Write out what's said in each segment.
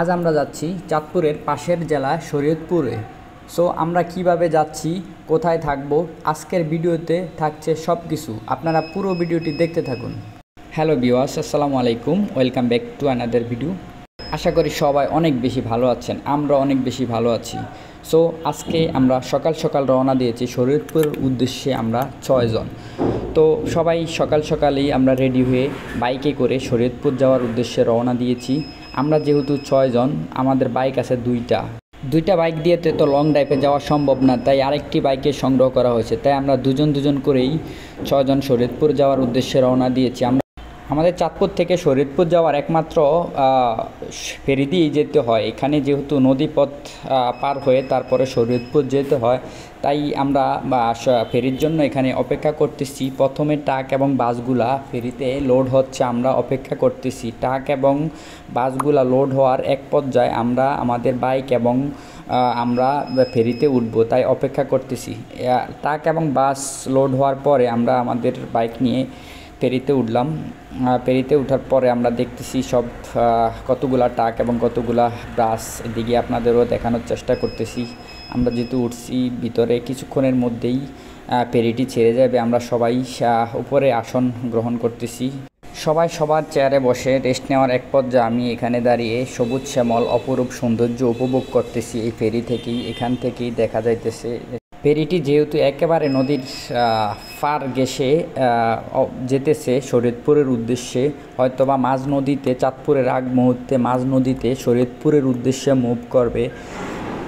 আজ আমরা যাচ্ছি চাঁদপুরের পাশের জেলা শরীয়তপুরে। সো আমরা কিভাবে যাচ্ছি, কোথায় থাকবো, আজকের ভিডিওতে থাকছে সব কিছু। আপনারা পুরো ভিডিওটি দেখতে থাকুন। হ্যালো ভিউয়ার্স, আসসালামু আলাইকুম, welcome back to another video. আশা করি সবাই অনেক বেশি ভালো আছেন, আমরা অনেক বেশি ভালো আছি। সো আজকে আমরা সকাল সকাল রওনা দিয়েছি শরীয়তপুরের উদ্দেশ্যে, আমরা 6 জন। তো সবাই সকাল সকালেই আমরা রেডি হয়ে বাইকে করে শরীয়তপুর যাওয়ার উদ্দেশ্যে রওনা দিয়েছি। আমরা যেহেতু 6 জন, আমাদের বাইক আছে দুইটা বাইক দিয়ে তো লং ড্রাইভে যাওয়া সম্ভব না, তাই আরেকটি বাইকে সংগ্রহ করা হয়েছে। তাই আমরা দুজন করেই 6 জন শরীয়তপুর যাওয়ার উদ্দেশ্যে রওনা দিয়েছি। আমাদের চাঁদপুর থেকে শরীয়তপুর যাওয়ার একমাত্র ফেরি দিয়েই যেতে হয়। এখানে যেহেতু নদীপথ পার হয়ে তারপরে শরীয়তপুর যেতে হয়, তাই আমরা ফেরির জন্য এখানে অপেক্ষা করতেছি। প্রথমে ট্রাক এবং বাসগুলা ফেরিতে লোড হচ্ছে, আমরা অপেক্ষা করতেছি। ট্রাক এবং বাসগুলা লোড হওয়ার এক পর্যায়ে আমরা আমাদের বাইক এবং আমরা ফেরিতে উঠবো, তাই অপেক্ষা করতেছি। ট্রাক এবং বাস লোড হওয়ার পরে আমরা আমাদের বাইক নিয়ে ফেরিতে উঠলাম। ফেরিতে ওঠার পরে আমরা দেখতেছি সব কতগুলা ট্রাক এবং কতগুলা বাস, এদিকে আপনাদেরও দেখানোর চেষ্টা করতেছি। আমরা যেহেতু উঠছি, ভিতরে কিছুক্ষণের মধ্যেই ফেরিটি ছেড়ে যাবে। আমরা সবাই উপরে আসন গ্রহণ করতেছি, সবাই সবার চেয়ারে বসে রেস্ট নেওয়ার এক পর্যায়ে আমি এখানে দাঁড়িয়ে সবুজ শ্যামল অপরূপ সৌন্দর্য উপভোগ করতেছি। এই ফেরি থেকেই, এখান থেকেই দেখা যাইতেছে। ফেরিটি যেহেতু একেবারে নদীর পার ঘেঁষে যেতেছে শরীয়তপুরের উদ্দেশ্যে, হয়তোবা মাঝ নদীতে, চাঁদপুরের আগ মুহূর্তে মাঝ নদীতে শরীয়তপুরের উদ্দেশ্যে মুভ করবে,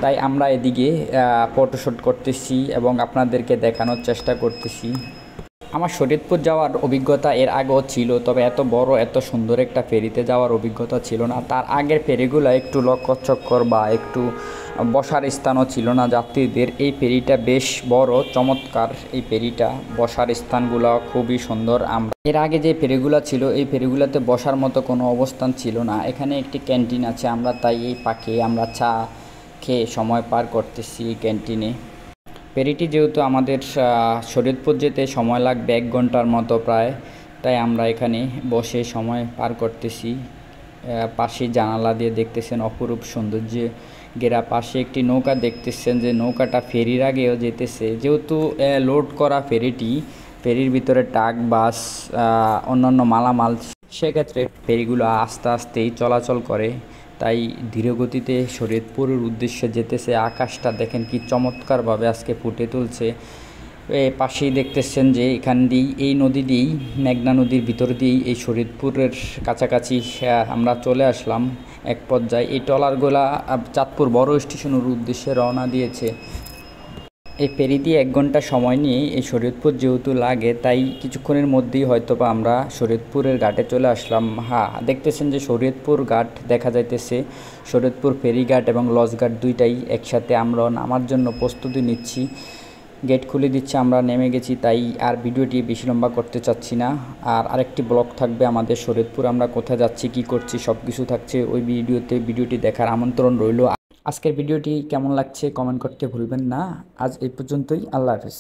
তাই আমরা এদিকে ফটোশ্যুট করতেছি এবং আপনাদেরকে দেখানোর চেষ্টা করতেছি। আমার শরীয়তপুর যাওয়ার অভিজ্ঞতা এর আগেও ছিল, তবে এত বড় এত সুন্দর একটা ফেরিতে যাওয়ার অভিজ্ঞতা ছিল না। তার আগের ফেরিগুলো একটু লক্ষ্যচক্কর বা একটু বসার স্থানও ছিল না যাত্রীদের। এই ফেরিটা বেশ বড়, চমৎকার। এই ফেরিটা বসার স্থানগুলো খুবই সুন্দর। আমরা এর আগে যে ফেরিগুলো ছিল, এই ফেরিগুলোতে বসার মতো কোনো অবস্থান ছিল না। এখানে একটি ক্যান্টিন আছে, আমরা তাই এই পাখে আমরা চা খেয়ে সময় পার করতেছি ক্যান্টিনে। ফেরিটি যেহেতু আমাদের শরীয়তপুর যেতে সময় লাগবে 1 ঘন্টার মতো প্রায়, তাই আমরা এখানে বসে সময় পার করতেছি। পাশে জানালা দিয়ে দেখতেছেন অপরূপ সৌন্দর্য ঘেরা। পাশে একটি নৌকা দেখতেছেন, যে নৌকাটা ফেরির আগেও যেতেছে। যেহেতু লোড করা ফেরিটি, ফেরির ভিতরে ট্রাক বাস অন্যান্য মালামাল, সেক্ষেত্রে ফেরিগুলো আস্তে আস্তেই চলাচল করে, তাই ধীরগতিতে শরীয়তপুরের উদ্দেশ্যে যেতেছে। আকাশটা দেখেন কি চমৎকারভাবে আজকে ফুটে তুলছে। পাশেই দেখতেছেন যে এখান দিয়েই, এই নদী দিয়েই, মেঘনা নদীর ভিতর দিয়েই এই শরীয়তপুরের কাছাকাছি আমরা চলে আসলাম এক পর্যায়ে। এই ট্রলারগুলা চাঁদপুর বড় স্টেশনের উদ্দেশ্যে রওনা দিয়েছে। এই ফেরি দিয়ে 1 ঘন্টা সময় নিয়ে এই শরীয়তপুর যেহেতু লাগে, তাই কিছুক্ষণের মধ্যেই হয়তোবা আমরা শরীয়তপুরের ঘাটে চলে আসলাম। দেখতেছেন যে শরীয়তপুর ঘাট দেখা যাইতেছে। শরীয়তপুর ফেরিঘাট এবং লঞ্চ ঘাট দুইটাই একসাথে। আমরা নামার জন্য প্রস্তুতি নিচ্ছি, গেট খুলে দিচ্ছে, আমরা নেমে গেছি। তাই আর ভিডিওটি বেশি লম্বা করতে চাচ্ছি না। আর আরেকটি ব্লগ থাকবে আমাদের শরীয়তপুর, আমরা কোথায় যাচ্ছি, কি করছি, সব কিছু থাকছে ওই ভিডিওতে। ভিডিওটি দেখার আমন্ত্রণ রইল। আজকের ভিডিওটি কেমন লাগছে কমেন্ট করতে ভুলবেন না। আজ এই পর্যন্তই, আল্লাহ হাফেজ।